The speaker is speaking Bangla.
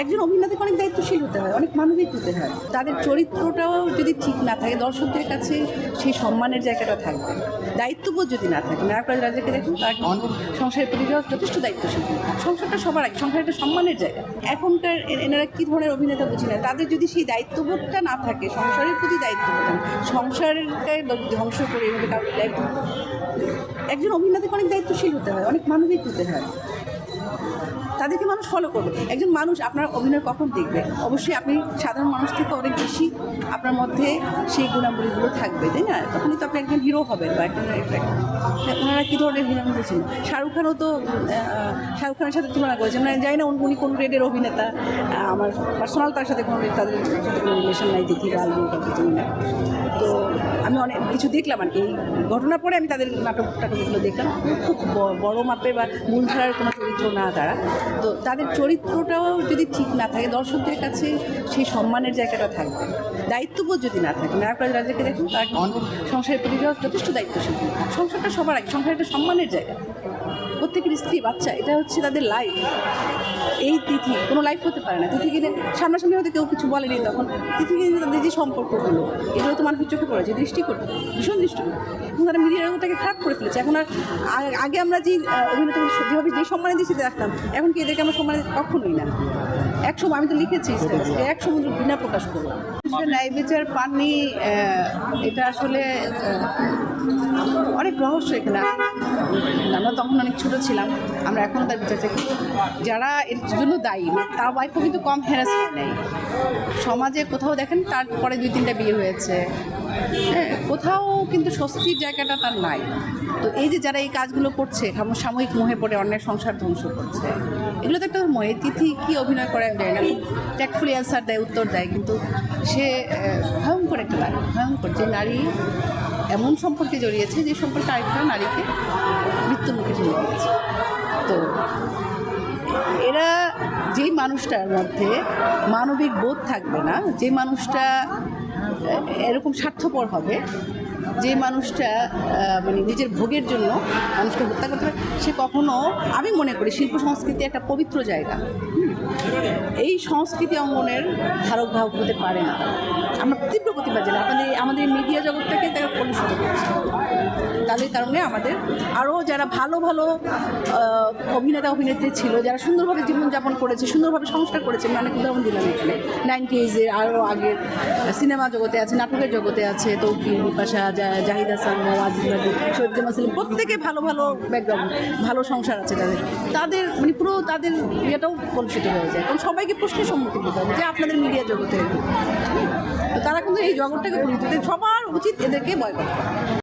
একজন অভিনেতাকে অনেক দায়িত্বশীল হতে হয়, অনেক মানবিক হতে হয়। তাদের চরিত্রটাও যদি ঠিক না থাকে, দর্শকদের কাছে সেই সম্মানের জায়গাটা থাকবে। দায়িত্ববোধ যদি না থাকে, নায়করাজ রাজাকে দেখুন, তার সংসারের প্রতি যথেষ্ট দায়িত্বশীল। সংসারটা সবার আগে, সংসার একটা সম্মানের জায়গা। এখনকার এনারা কী ধরনের অভিনেতা বুঝি না, তাদের যদি সেই দায়িত্ববোধটা না থাকে, সংসারের প্রতি দায়িত্ববোধ, সংসারকে ধ্বংস করে এভাবে কাউকে দায়িত্ব। একজন অভিনেতাকে অনেক দায়িত্বশীল হতে হয়, অনেক মানবিক হতে হয়। তাদেরকে মানুষ ফলো করবে। একজন মানুষ আপনার অভিনয় কখন দেখবে? অবশ্যই আপনি সাধারণ মানুষ থেকে অনেক বেশি আপনার মধ্যে সেই গুণাবলীগুলো থাকবে, তাই না? তখনই তো আপনি একজন হিরো হবেন বা একজন। ওনারা কী ধরনের হিরো বলছেন? শাহরুখ খানও তো শাহরুখ খানের সাথে তুলনা করেছেন, মানে জানি না উনি কোন গ্রেডের অভিনেতা। আমার পার্সোনাল তার সাথে কোনো তাদের সাথে কোনো রিলেশন নাই, দেখি বা আলবো কাউকে চিনি না। তো আমি অনেক কিছু দেখলাম আর কি, এই ঘটনার পরে আমি তাদের নাটকগুলো দেখলাম। খুব বড় মাপের বা মূলধারার কোনো চরিত্র না তারা। তো তাদের চরিত্রটাও যদি ঠিক না থাকে, দর্শকদের কাছে সেই সম্মানের জায়গাটা থাকবে। দায়িত্ববোধ যদি না থাকে, নায়করাজ রাজাকে দেখুন, তার সংসারের প্রতি যথেষ্ট দায়িত্বশীল। সংসারটা সবার আগে, সংসার একটা সম্মানের জায়গা। প্রত্যেকের স্ত্রী, বাচ্চা, এটা হচ্ছে তাদের লাইফ। এই তিথি কোনো লাইফ হতে পারে না। তিথি কিনে সামনাসামনি হয়তো কেউ কিছু বলেনি, তখন তিথি কিনে তাদের যে সম্পর্কগুলো, এগুলো তো মানুষের চোখে পড়েছে, দৃষ্টিকটু, ভীষণ দৃষ্টিকটু। এখন তারা মিডিয়ার ওটাকে খারাপ করে ফেলেছে। এখন আর আগে আমরা যে অভিনেতা যেভাবে যে সম্মানে দিয়েছি রাখতাম, এখন কি এদেরকে আমরা সম্মানে কখনোই না। একসময় আমি তো লিখেছি এক সমুদ্র ঘৃণা প্রকাশ করবো, ন্যায় বিচার পাননি। এটা আসলে অনেক রহস্য এখানে। আমরা তখন অনেক ছোটো ছিলাম, আমরা এখনও তার বিচার চাই। যারা এর জন্য দায়ী, তার ওয়াইফও কিন্তু কম হ্যারাসমেন্ট নেই। সমাজে কোথাও দেখেন তারপরে 2-3টা বিয়ে হয়েছে, হ্যাঁ, কোথাও কিন্তু স্বস্তির জায়গাটা তার নাই। তো এই যে যারা এই কাজগুলো করছে, সাময়িক মোহে পড়ে অন্যের সংসার ধ্বংস করছে, এগুলো তো একটা মোহে। তিথি কী অভিনয় করে আমি জানি না, ট্যাক্টফুলি অ্যান্সার দেয়, উত্তর দেয়, কিন্তু সে ভয়ঙ্কর একটা নারী, ভয়ঙ্কর। যে নারী এমন সম্পর্কে জড়িয়েছে যে সম্পর্কে আরেকটা নারীকে মৃত্যুমুখে ঠেলে দিয়েছে। তো এরা যেই মানুষটার মধ্যে মানবিক বোধ থাকবে না, যে মানুষটা এরকম স্বার্থপর হবে, যে মানুষটা মানে নিজের ভোগের জন্য মানুষকে হত্যা করতে পারে, সে কখনো, আমি মনে করি শিল্প সংস্কৃতি একটা পবিত্র জায়গা, এই সংস্কৃতি অঙ্গনের ধারক বাহক হতে পারে না। আমরা তীব্র প্রতিবাদ জানাই। আমাদের মিডিয়া জগৎটাকে তারা কলুষিত করছে। তাদের কারণে আমাদের আরও যারা ভালো ভালো অভিনেতা অভিনেত্রী ছিল, যারা সুন্দরভাবে জীবনযাপন করেছে, সুন্দরভাবে সংস্কার করেছে, আমি অনেক উদাহরণ দিলাম এখানে। 90s আরও আগের সিনেমা জগতে আছে, নাটকের জগতে আছে, তৌকির, বিপাশা, জাহিদ হাসান, ওয়াজিদ নদী, শহীদ জামাল সেলিম, প্রত্যেকে ভালো ভালো ব্যাকগ্রাউন্ড, ভালো সংসার আছে তাদের মানে পুরো তাদের ইয়েটাও কলুষিত হয়ে যায়। কারণ সবাইকে প্রশ্নের সম্মুখীন হতে হবে যে আপনাদের মিডিয়া জগতে, তো তারা কিন্তু এই জগৎটাকে কলুষিত, সবার উচিত এদেরকে বয়কট করা।